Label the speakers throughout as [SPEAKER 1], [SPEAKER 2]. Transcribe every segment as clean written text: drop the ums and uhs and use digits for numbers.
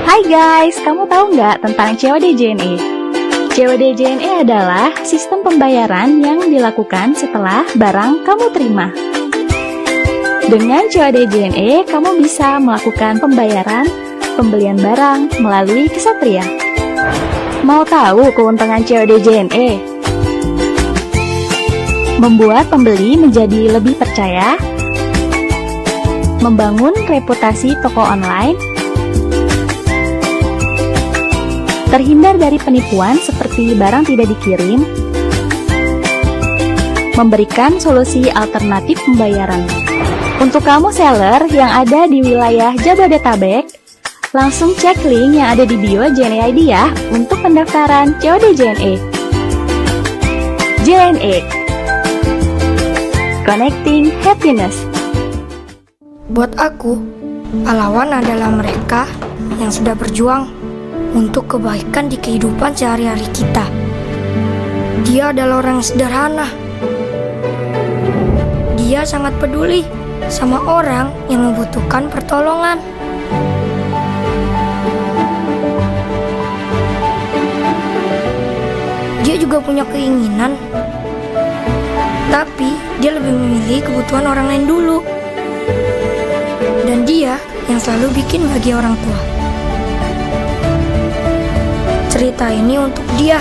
[SPEAKER 1] Hai guys, kamu tahu nggak tentang COD JNE? COD JNE adalah sistem pembayaran yang dilakukan setelah barang kamu terima. Dengan COD JNE, kamu bisa melakukan pembelian barang melalui Ksatria. Mau tahu keuntungan COD JNE? Membuat pembeli menjadi lebih percaya, membangun reputasi toko online, terhindar dari penipuan seperti barang tidak dikirim, memberikan solusi alternatif pembayaran. Untuk kamu seller yang ada di wilayah Jabodetabek, langsung cek link yang ada di bio JNE ID ya untuk pendaftaran COD JNE. JNE Connecting Happiness.
[SPEAKER 2] Buat aku, pahlawan adalah mereka yang sudah berjuang untuk kebaikan di kehidupan sehari-hari kita. Dia adalah orang yang sederhana. Dia sangat peduli sama orang yang membutuhkan pertolongan. Dia juga punya keinginan, tapi dia lebih memilih kebutuhan orang lain dulu. Dan dia yang selalu bikin bahagia orang tua. Cerita ini untuk dia.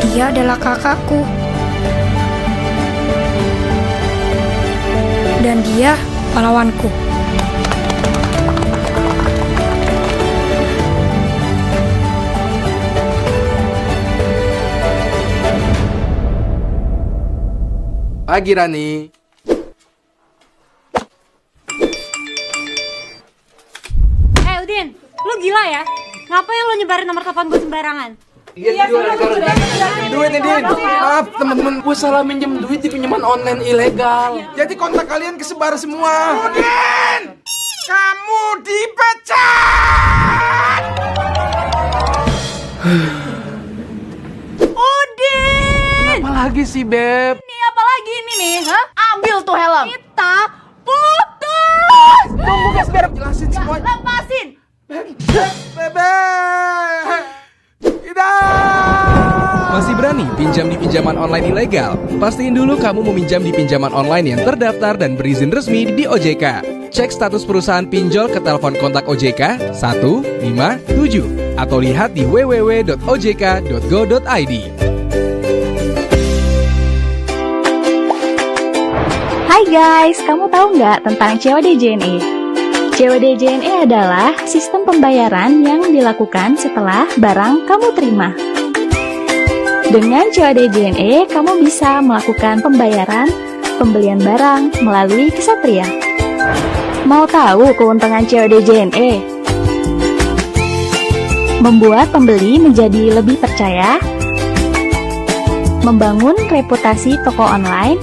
[SPEAKER 2] Dia adalah kakakku. Dan dia pahlawanku.
[SPEAKER 3] Pagi Rani.
[SPEAKER 4] Udin, lu gila ya? Ngapain lu nyebarin nomor telepon gue sembarangan?
[SPEAKER 3] Iya, duit nih, Din. Maaf, teman-teman, gue salah minjem duit di pinjaman online ilegal. Jadi kontak kalian kesebar semua. Din! Kamu dipecat!
[SPEAKER 4] Udin!
[SPEAKER 3] Apa lagi sih, Beb?
[SPEAKER 4] Ini apa lagi ini nih, ha? Ambil tuh helm. Kita putus!
[SPEAKER 3] Tunggu guys, biar jelasin semua.
[SPEAKER 4] Lepasin!
[SPEAKER 3] Bebe!
[SPEAKER 5] Masih berani pinjam di pinjaman online ilegal? Pastiin dulu kamu meminjam di pinjaman online yang terdaftar dan berizin resmi di OJK. Cek status perusahaan pinjol ke telepon kontak OJK 157 atau lihat di www.ojk.go.id.
[SPEAKER 1] Hai guys, kamu tahu nggak tentang COD JNE? COD JNE adalah sistem pembayaran yang dilakukan setelah barang kamu terima. Dengan COD JNE, kamu bisa melakukan pembelian barang melalui Ksatria. Mau tahu keuntungan COD JNE? Membuat pembeli menjadi lebih percaya, membangun reputasi toko online,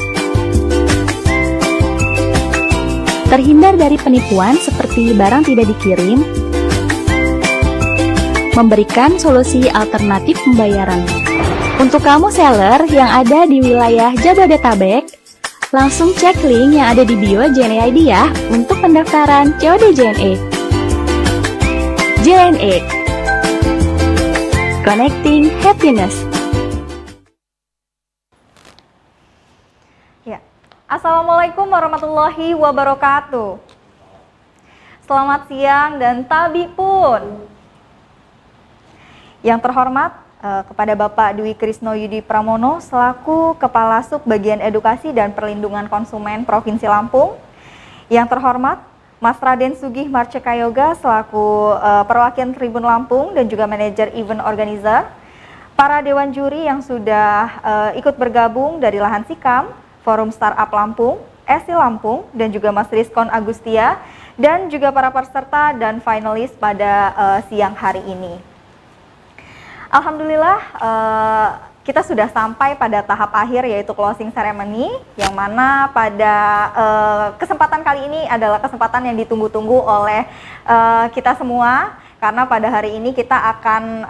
[SPEAKER 1] terhindar dari penipuan seperti barang tidak dikirim, memberikan solusi alternatif pembayaran. Untuk kamu seller yang ada di wilayah Jabodetabek, langsung cek link yang ada di bio JNE ID ya untuk pendaftaran COD JNE. JNE Connecting Happiness.
[SPEAKER 6] Assalamualaikum warahmatullahi wabarakatuh. Selamat siang dan tabi pun. Yang terhormat kepada Bapak Dwi Krisno Yudi Pramono selaku Kepala Sub Bagian Edukasi dan Perlindungan Konsumen Provinsi Lampung. Yang terhormat Mas Raden Sugih Marcekayoga selaku Perwakilan Tribun Lampung dan juga Manajer Event Organizer. Para Dewan Juri yang sudah ikut bergabung dari Lahan Sikam, Forum Startup Lampung, ESI Lampung, dan juga Mas Rizkon Agustia, dan juga para peserta dan finalis pada siang hari ini. Alhamdulillah, kita sudah sampai pada tahap akhir yaitu closing ceremony, yang mana pada kesempatan kali ini adalah kesempatan yang ditunggu-tunggu oleh kita semua. Karena pada hari ini kita akan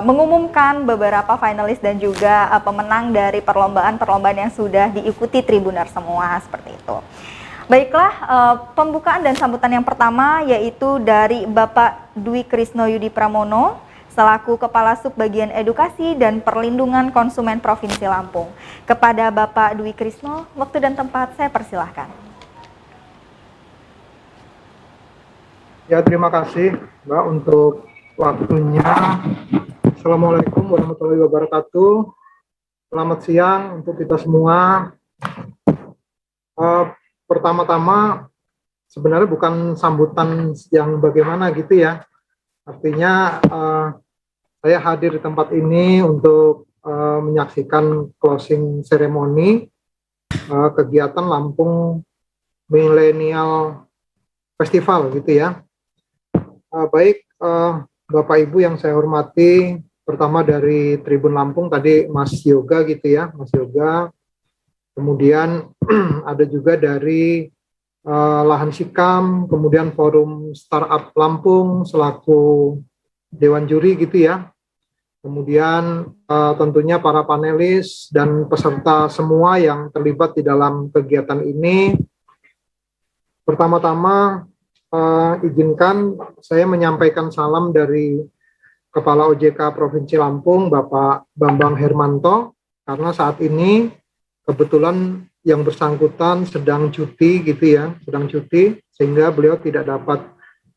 [SPEAKER 6] mengumumkan beberapa finalis dan juga pemenang dari perlombaan-perlombaan yang sudah diikuti Tribuner semua, seperti itu. Baiklah, pembukaan dan sambutan yang pertama yaitu dari Bapak Dwi Krisno Yudi Pramono selaku Kepala Subbagian Edukasi dan Perlindungan Konsumen Provinsi Lampung. Kepada Bapak Dwi Krisno, waktu dan tempat saya persilahkan.
[SPEAKER 7] Ya, terima kasih Mbak untuk waktunya. Assalamualaikum warahmatullahi wabarakatuh. Selamat siang untuk kita semua. Pertama-tama sebenarnya bukan sambutan yang bagaimana gitu ya. Artinya saya hadir di tempat ini untuk menyaksikan closing ceremony kegiatan Lampung Millennial Festival gitu ya. Baik Bapak Ibu yang saya hormati, pertama dari Tribun Lampung tadi Mas Yoga gitu ya, Mas Yoga. Kemudian ada juga dari Lahan Sikam, kemudian Forum Startup Lampung selaku Dewan Juri gitu ya. Kemudian tentunya para panelis dan peserta semua yang terlibat di dalam kegiatan ini. Pertama-tama izinkan saya menyampaikan salam dari Kepala OJK Provinsi Lampung, Bapak Bambang Hermanto, karena saat ini kebetulan yang bersangkutan sedang cuti gitu ya, sedang cuti sehingga beliau tidak dapat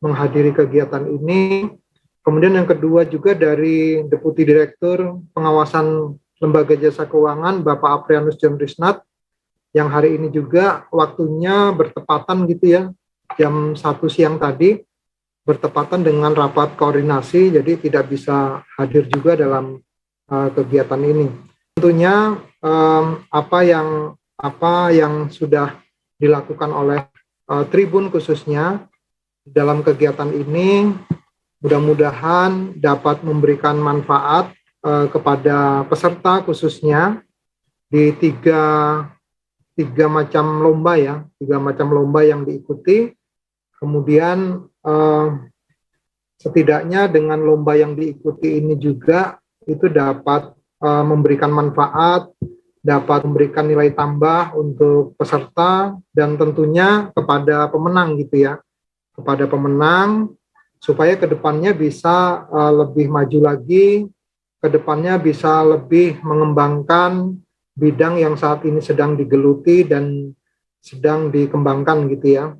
[SPEAKER 7] menghadiri kegiatan ini. Kemudian yang kedua juga dari Deputi Direktur Pengawasan Lembaga Jasa Keuangan Bapak Aprianus John Risnat yang hari ini juga waktunya bertepatan gitu ya, jam 1 siang tadi bertepatan dengan rapat koordinasi, jadi tidak bisa hadir juga dalam kegiatan ini. Tentunya apa yang sudah dilakukan oleh Tribun khususnya dalam kegiatan ini mudah-mudahan dapat memberikan manfaat kepada peserta khususnya di tiga macam lomba ya, 3 macam lomba yang diikuti. Kemudian setidaknya dengan lomba yang diikuti ini juga itu dapat memberikan manfaat, dapat memberikan nilai tambah untuk peserta dan tentunya kepada pemenang gitu ya, kepada pemenang supaya kedepannya bisa lebih maju lagi, kedepannya bisa lebih mengembangkan bidang yang saat ini sedang digeluti dan sedang dikembangkan gitu ya.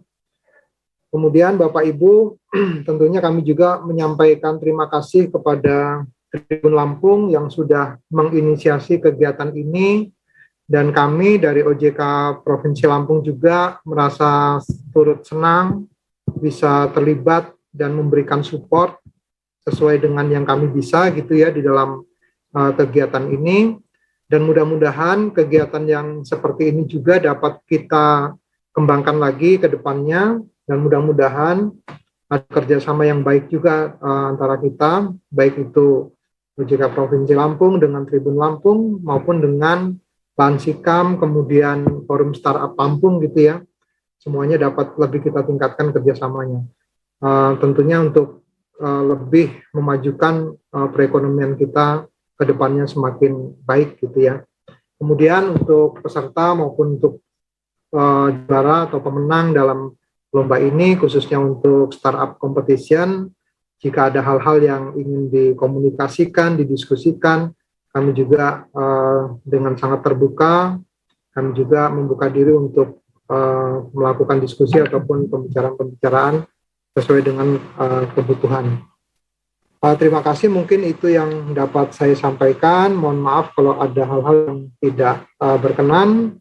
[SPEAKER 7] Kemudian Bapak Ibu, tentunya kami juga menyampaikan terima kasih kepada Tribun Lampung yang sudah menginisiasi kegiatan ini, dan kami dari OJK Provinsi Lampung juga merasa turut senang bisa terlibat dan memberikan support sesuai dengan yang kami bisa gitu ya di dalam kegiatan ini. Dan mudah-mudahan kegiatan yang seperti ini juga dapat kita kembangkan lagi ke depannya, dan mudah-mudahan ada kerjasama yang baik juga antara kita, baik itu OJK Provinsi Lampung dengan Tribun Lampung maupun dengan Lahan Sikam, kemudian Forum Startup Lampung gitu ya. Semuanya dapat lebih kita tingkatkan kerjasamanya. Tentunya untuk lebih memajukan perekonomian kita ke depannya semakin baik gitu ya. Kemudian untuk peserta maupun untuk juara atau pemenang dalam lomba ini, khususnya untuk startup competition, jika ada hal-hal yang ingin dikomunikasikan, didiskusikan, kami juga dengan sangat terbuka, kami juga membuka diri untuk melakukan diskusi ataupun pembicaraan-pembicaraan sesuai dengan kebutuhan. Terima kasih, mungkin itu yang dapat saya sampaikan. Mohon maaf kalau ada hal-hal yang tidak berkenan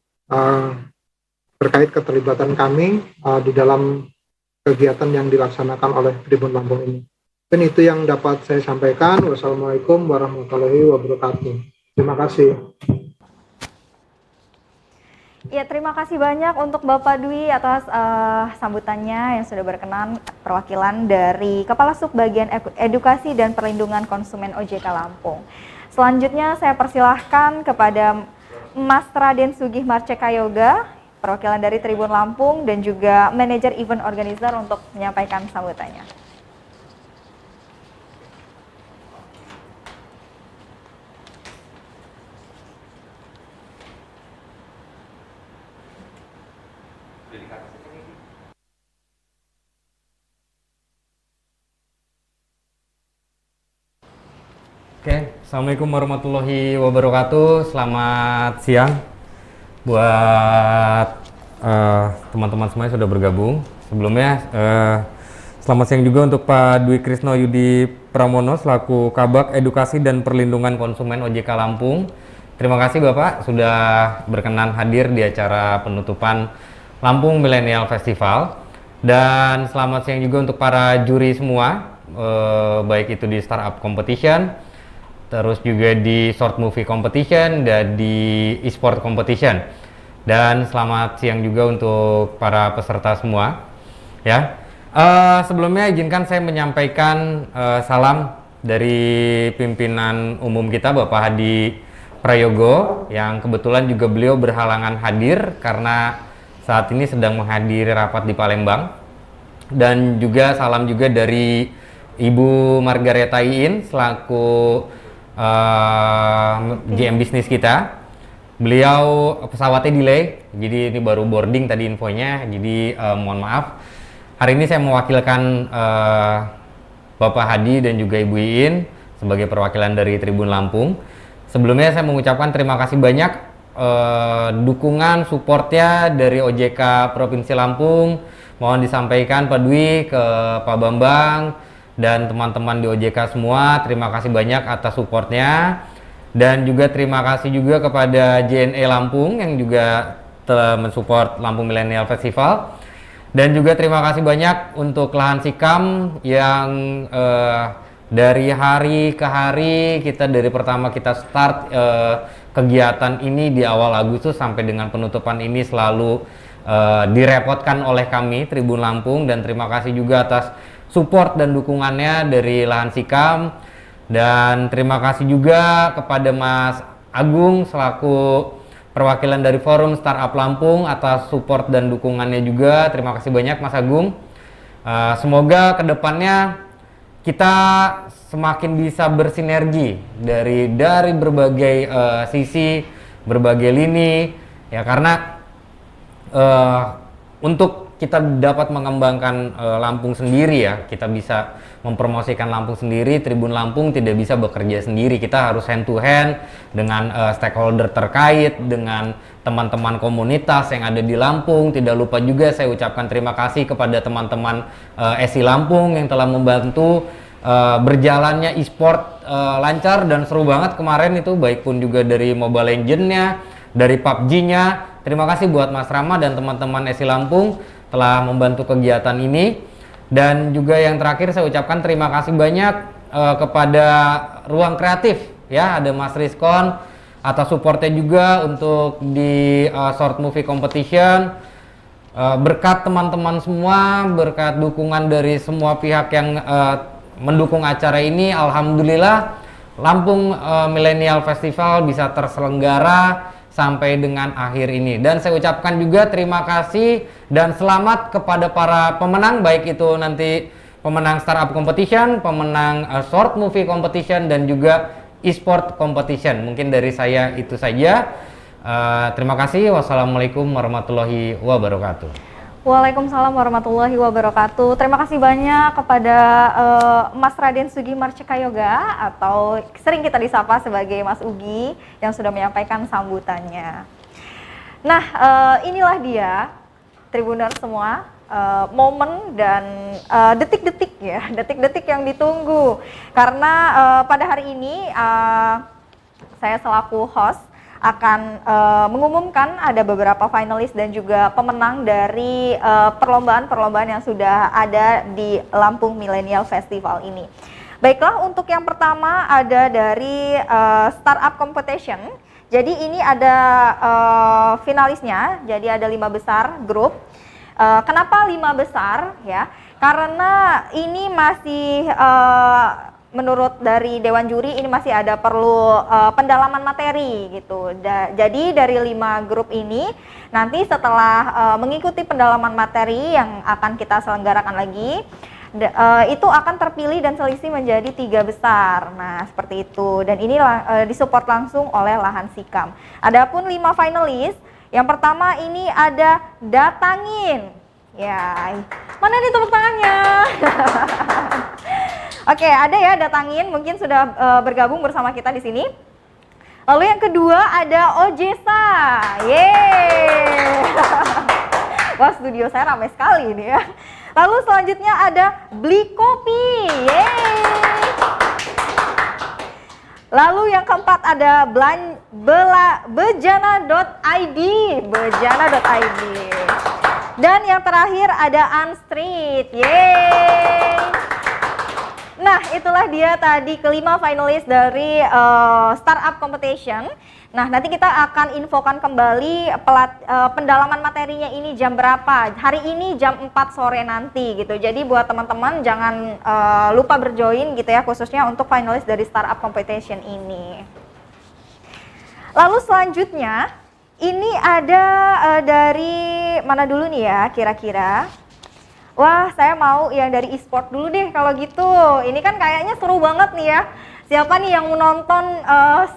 [SPEAKER 7] terkait keterlibatan kami di dalam kegiatan yang dilaksanakan oleh Tribun Lampung ini. Dan itu yang dapat saya sampaikan. Wassalamualaikum warahmatullahi wabarakatuh. Terima kasih.
[SPEAKER 6] Ya, terima kasih banyak untuk Bapak Dwi atas sambutannya yang sudah berkenan, perwakilan dari Kepala Subbagian Edukasi dan Perlindungan Konsumen OJK Lampung. Selanjutnya saya persilahkan kepada Mas Raden Sugih Marceka Yoga, perwakilan dari Tribun Lampung dan juga manajer event organizer untuk menyampaikan sambutannya.
[SPEAKER 8] Oke, Assalamualaikum warahmatullahi wabarakatuh. Selamat siang buat teman-teman semuanya sudah bergabung. Sebelumnya, selamat siang juga untuk Pak Dwi Krisno Yudi Pramono selaku Kabak Edukasi dan Perlindungan Konsumen OJK Lampung. Terima kasih Bapak sudah berkenan hadir di acara penutupan Lampung Millennial Festival. Dan selamat siang juga untuk para juri semua, baik itu di Startup Competition, terus juga di Short Movie Competition dan di E-Sport Competition. Dan selamat siang juga untuk para peserta semua. Ya, sebelumnya izinkan saya menyampaikan salam dari pimpinan umum kita Bapak Hadi Prayogo, yang kebetulan juga beliau berhalangan hadir karena saat ini sedang menghadiri rapat di Palembang. Dan juga salam juga dari Ibu Margareta Iin selaku GM bisnis kita. Beliau pesawatnya delay, jadi ini baru boarding tadi infonya, jadi mohon maaf. Hari ini saya mewakilkan Bapak Hadi dan juga Ibu Iin sebagai perwakilan dari Tribun Lampung. Sebelumnya saya mengucapkan terima kasih banyak dukungan, supportnya dari OJK Provinsi Lampung. Mohon disampaikan Pak Dwi ke Pak Bambang dan teman-teman di OJK semua, terima kasih banyak atas supportnya. Dan juga terima kasih juga kepada JNE Lampung yang juga telah mensupport Lampung Millennial Festival. Dan juga terima kasih banyak untuk Lahan Sikam yang dari hari ke hari kita, dari pertama kita start kegiatan ini di awal Agustus sampai dengan penutupan ini selalu direpotkan oleh kami Tribun Lampung. Dan terima kasih juga atas support dan dukungannya dari Lahan Sikam. Dan terima kasih juga kepada Mas Agung selaku perwakilan dari Forum Startup Lampung atas support dan dukungannya juga. Terima kasih banyak Mas Agung. Semoga kedepannya kita semakin bisa bersinergi dari berbagai sisi, berbagai lini, ya, karena untuk kita dapat mengembangkan Lampung sendiri, ya, kita bisa mempromosikan Lampung sendiri. Tribun Lampung tidak bisa bekerja sendiri, kita harus hand to hand dengan stakeholder terkait, dengan teman-teman komunitas yang ada di Lampung. Tidak lupa juga saya ucapkan terima kasih kepada teman-teman SI Lampung yang telah membantu berjalannya e-sport lancar dan seru banget kemarin itu, baik pun juga dari Mobile Legends-nya, dari PUBG-nya. Terima kasih buat Mas Rama dan teman-teman SI Lampung telah membantu kegiatan ini. Dan juga yang terakhir saya ucapkan terima kasih banyak kepada Ruang Kreatif, ya, ada Mas Rizkon atas supportnya juga untuk di Short Movie Competition. Berkat teman-teman semua, berkat dukungan dari semua pihak yang mendukung acara ini, alhamdulillah Lampung Millennial Festival bisa terselenggara sampai dengan akhir ini. Dan saya ucapkan juga terima kasih dan selamat kepada para pemenang, baik itu nanti pemenang Startup Competition, pemenang Short Movie Competition, dan juga E-Sport Competition. Mungkin dari saya itu saja. Terima kasih. Wassalamualaikum warahmatullahi wabarakatuh.
[SPEAKER 6] Waalaikumsalam warahmatullahi wabarakatuh. Terima kasih banyak kepada Mas Raden Sugi Marcekayoga atau sering kita disapa sebagai Mas Ugi yang sudah menyampaikan sambutannya. Nah, inilah dia Tribuners semua, momen dan detik-detik, ya, detik-detik yang ditunggu. Karena pada hari ini saya selaku host akan mengumumkan ada beberapa finalis dan juga pemenang dari perlombaan-perlombaan yang sudah ada di Lampung Millennial Festival ini. Baiklah, untuk yang pertama ada dari Startup Competition. Jadi ini ada finalisnya, jadi ada 5 besar grup. Kenapa 5 besar, ya? Karena ini masih menurut dari Dewan Juri ini masih ada perlu pendalaman materi gitu. Jadi dari 5 grup ini nanti setelah mengikuti pendalaman materi yang akan kita selenggarakan lagi, itu akan terpilih dan selisih menjadi 3 besar. Nah, seperti itu. Dan ini disupport langsung oleh Lahan Sikam. Adapun 5 finalis Yang pertama ini ada datangin. Ya, mana nih tepuk tangannya? Oke, ada ya datangin, mungkin sudah bergabung bersama kita di sini. Lalu yang kedua ada Ojesa. Yeay. Wah, studio saya ramai sekali ini ya. Lalu selanjutnya ada beli kopi. Yeay. Lalu yang keempat ada bejana.id. Bejana.id. Dan yang terakhir ada Unstreet. Yeay. Nah, itulah dia tadi kelima finalis dari Startup Competition. Nah, nanti kita akan infokan kembali pendalaman materinya ini jam berapa. Hari ini jam 4 sore nanti gitu. Jadi buat teman-teman jangan lupa berjoin gitu ya, khususnya untuk finalis dari Startup Competition ini. Lalu selanjutnya ini ada dari mana dulu nih ya kira-kira? Wah, saya mau yang dari e-sport dulu deh kalau gitu. Ini kan kayaknya seru banget nih ya. Siapa nih yang menonton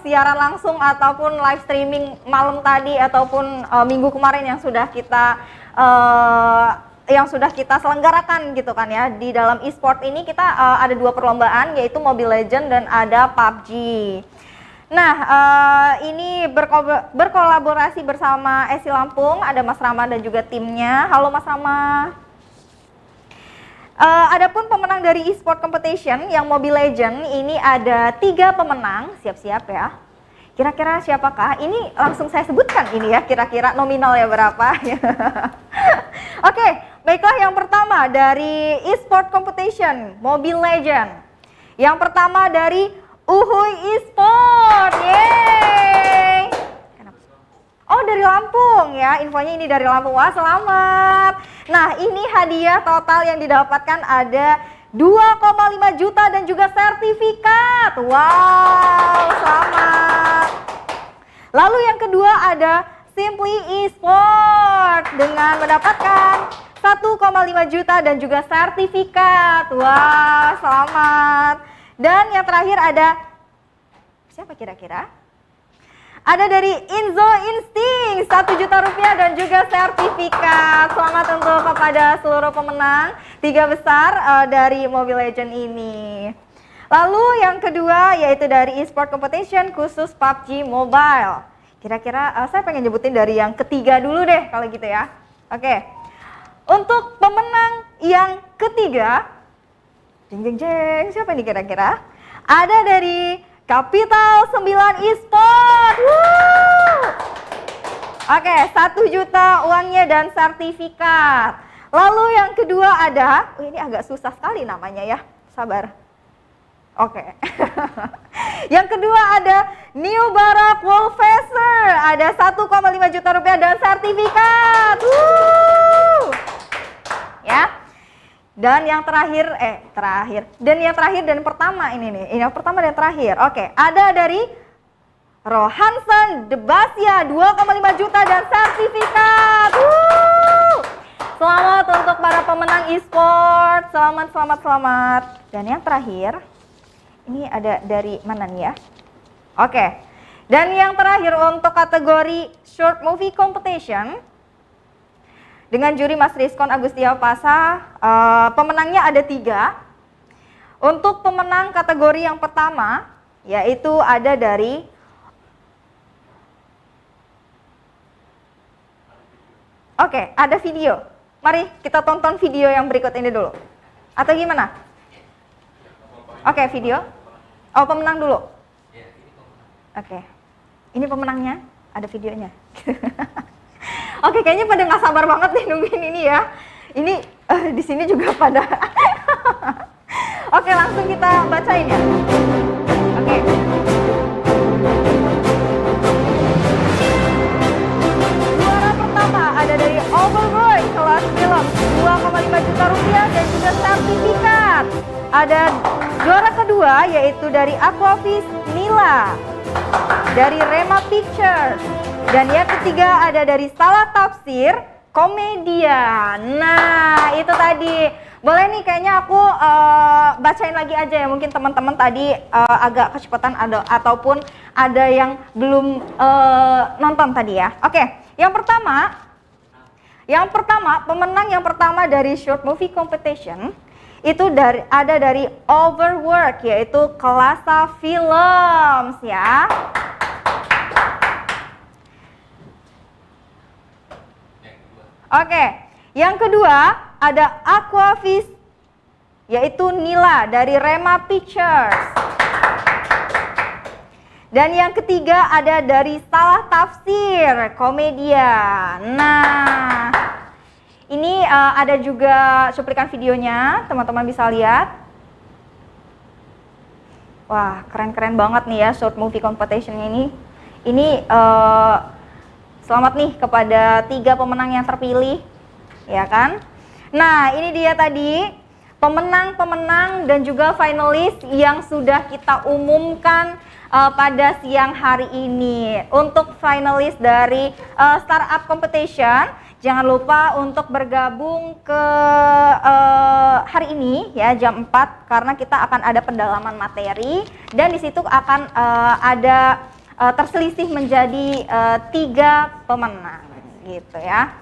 [SPEAKER 6] siaran langsung ataupun live streaming malam tadi ataupun minggu kemarin yang sudah kita selenggarakan gitu kan ya. Di dalam e-sport ini kita ada 2 perlombaan, yaitu Mobile Legends dan ada PUBG. Nah, ini berkolaborasi bersama SI Lampung, ada Mas Rama dan juga timnya. Halo Mas Rama. Adapun pemenang dari e-sport competition yang Mobile Legends ini ada 3 pemenang, siap-siap ya. Kira-kira siapakah? Ini langsung saya sebutkan ini ya, kira-kira nominalnya berapa. Oke, baiklah yang pertama dari e-sport competition Mobile Legends. Yang pertama dari Uhuy e-sport. Yeay. Oh, dari Lampung ya, infonya ini dari Lampung. Wah, selamat. Nah, ini hadiah total yang didapatkan ada 2,5 juta dan juga sertifikat. Wow, selamat. Lalu yang kedua ada Simply e-sport dengan mendapatkan 1,5 juta dan juga sertifikat. Wah, selamat. Dan yang terakhir ada siapa kira-kira? Ada dari Inzo Instinct, 1 juta rupiah dan juga sertifikat. Selamat untuk kepada seluruh pemenang 3 besar dari Mobile Legends ini. Lalu yang kedua yaitu dari e-sport competition khusus PUBG Mobile. Kira-kira saya pengen nyebutin dari yang ketiga dulu deh kalau gitu ya. Oke. Untuk pemenang yang ketiga, jeng jeng jeng, siapa nih kira-kira? Ada dari Capital 9 e-sport. Oke, 1 juta uangnya dan sertifikat. Lalu yang kedua ada, ini agak susah sekali namanya ya, sabar. Oke. Yang kedua ada New Barak Wolfeser, ada 1,5 juta rupiah dan sertifikat. Ya. Dan yang terakhir, dan pertama ini nih, yang pertama dan terakhir. Oke, ada dari Rohansen Debasia 2,5 juta dan sertifikat. Selamat untuk para pemenang e-sport. Selamat. Dan yang terakhir, ini ada dari mana nih ya? Oke. Dan yang terakhir untuk kategori short movie competition dengan juri Mas Rizkon Agustia Pasa, pemenangnya ada 3. Untuk pemenang kategori yang pertama, yaitu ada dari ada video. Mari kita tonton video yang berikut ini dulu. Atau gimana? Oke, video. Oh, pemenang dulu. Oke. Ini pemenangnya, ada videonya. Oke, kayaknya pada nggak sabar banget nih nungguin ini ya. Ini di sini juga pada. Oke, langsung kita bacain ya. Oke. Juara pertama ada dari Overboy kelas film 2,5 juta rupiah dan juga sertifikat. Ada juara kedua yaitu dari Aquafish Nila dari Rema Pictures. Dan yang ketiga ada dari Salah Tafsir Komedia. Nah, itu tadi. Boleh nih kayaknya aku bacain lagi aja ya. Mungkin teman-teman tadi agak kecepatan ataupun ada yang belum nonton tadi ya. Oke, Yang pertama, pemenang yang pertama dari short movie competition itu ada dari Overwork, yaitu Kelasa Films ya. Oke, yang kedua ada Aquafish, yaitu Nila dari Rema Pictures. Dan yang ketiga ada dari Salah Tafsir, Komedian. Nah, ini ada juga cuplikan videonya, teman-teman bisa lihat. Wah, keren-keren banget nih ya short movie competition ini. Ini selamat nih kepada 3 pemenang yang terpilih, ya kan? Nah, ini dia tadi pemenang-pemenang dan juga finalis yang sudah kita umumkan pada siang hari ini. Untuk finalis dari startup competition, jangan lupa untuk bergabung ke hari ini ya jam 4, karena kita akan ada pendalaman materi dan di situ akan ada terselisih menjadi 3 pemenang gitu ya.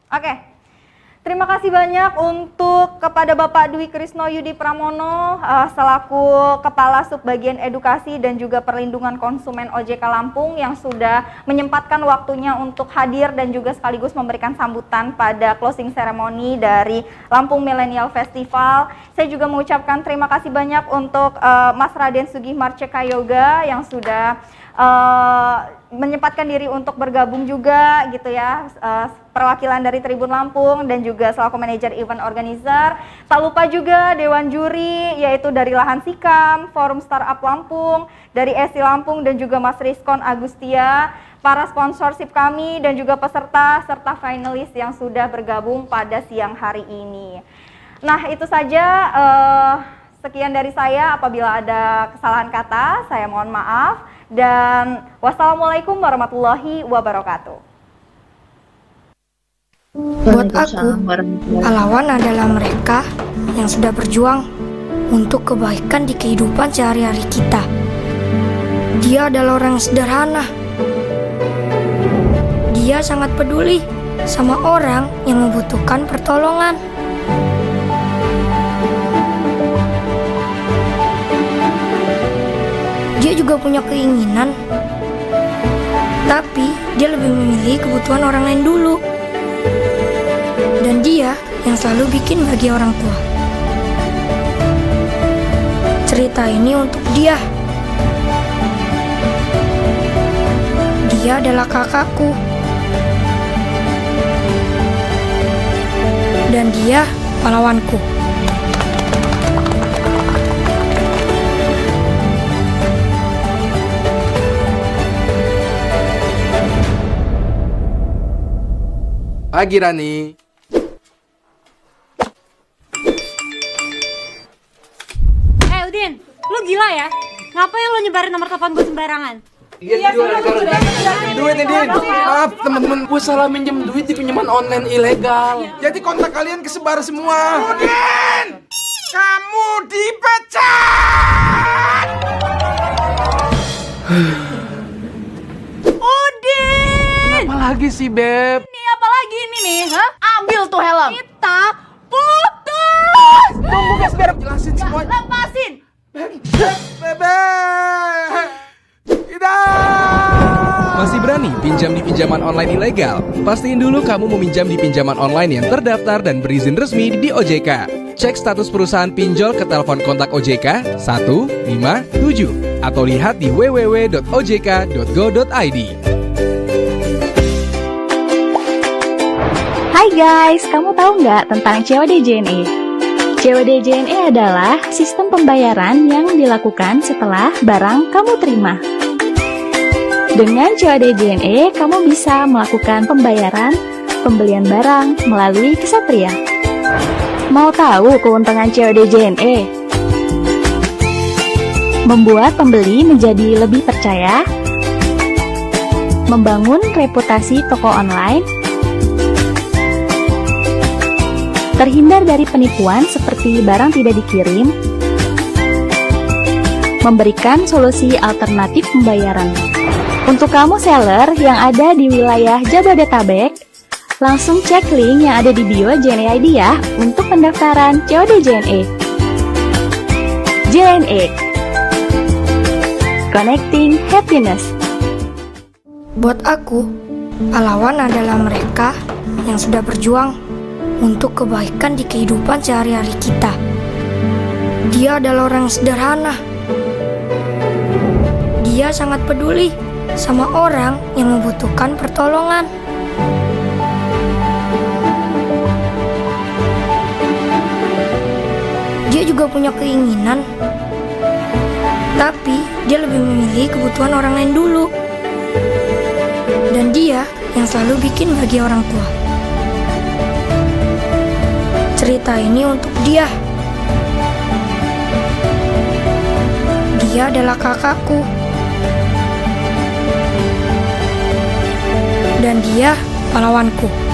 [SPEAKER 6] Oke. Terima kasih banyak untuk kepada Bapak Dwi Krisno Yudi Pramono selaku Kepala Subbagian Edukasi dan juga Perlindungan Konsumen OJK Lampung yang sudah menyempatkan waktunya untuk hadir dan juga sekaligus memberikan sambutan pada closing ceremony dari Lampung Millennial Festival. Saya juga mengucapkan terima kasih banyak untuk Mas Raden Sugih Marceka Yoga yang sudah menyempatkan diri untuk bergabung juga gitu ya, perwakilan dari Tribun Lampung dan juga selaku manajer event organizer. Tak lupa juga Dewan Juri yaitu dari Lahan Sikam, Forum Startup Lampung, dari ESI Lampung dan juga Mas Rizkon Agustia, para sponsorship kami dan juga peserta serta finalis yang sudah bergabung pada siang hari ini. Nah, itu saja sekian dari saya. Apabila ada kesalahan kata, saya mohon maaf. Dan wassalamualaikum warahmatullahi wabarakatuh.
[SPEAKER 2] Buat aku, pahlawan adalah mereka yang sudah berjuang untuk kebaikan di kehidupan sehari-hari kita. Dia adalah orang yang sederhana. Dia sangat peduli sama orang yang membutuhkan pertolongan. Dia juga punya keinginan, tapi dia lebih memilih kebutuhan orang lain dulu. Dan dia yang selalu bikin bahagia orang tua. Cerita ini untuk dia. Dia adalah kakakku. Dan dia pahlawanku.
[SPEAKER 3] Pagi Rani.
[SPEAKER 4] Udin, lu gila ya? Ngapain lu nyebarin nomor telepon gue sembarangan?
[SPEAKER 3] Iya, duit nih Din. Maaf teman-teman, gue salah minjem duit di pinjaman online ilegal. Jadi kontak kalian kesebar semua. Udin, kamu dipecat.
[SPEAKER 4] Udin!
[SPEAKER 3] Apa lagi sih Beb?
[SPEAKER 4] Ini apa lagi ini nih, hah? Ambil tuh helm. Kita putus!
[SPEAKER 3] Tunggu guys, biar jelasin semua.
[SPEAKER 4] Lepasin!
[SPEAKER 3] Beb.
[SPEAKER 5] Masih berani pinjam di pinjaman online ilegal? Pastiin dulu kamu meminjam di pinjaman online yang terdaftar dan berizin resmi di OJK. Cek status perusahaan pinjol ke telepon kontak OJK 157 atau lihat di www.ojk.go.id.
[SPEAKER 1] Hai guys, kamu tahu nggak tentang COD JNE? COD JNE adalah sistem pembayaran yang dilakukan setelah barang kamu terima. Dengan COD JNE, kamu bisa melakukan pembayaran, pembelian barang melalui Ksatria. Mau tahu keuntungan COD JNE? Membuat pembeli menjadi lebih percaya, membangun reputasi toko online, terhindar dari penipuan seperti barang tidak dikirim, memberikan solusi alternatif pembayaran. Untuk kamu seller yang ada di wilayah Jabodetabek, langsung cek link yang ada di bio JNE ID ya untuk pendaftaran COD JNE. JNE Connecting Happiness.
[SPEAKER 2] Buat aku, pahlawan adalah mereka yang sudah berjuang untuk kebaikan di kehidupan sehari-hari kita. Dia adalah orang yang sederhana. Dia sangat peduli sama orang yang membutuhkan pertolongan. Dia juga punya keinginan, tapi dia lebih memilih kebutuhan orang lain dulu. Dan dia yang selalu bikin bagi orang tua. Cerita ini untuk dia. Dia adalah kakakku. Dan dia pahlawanku.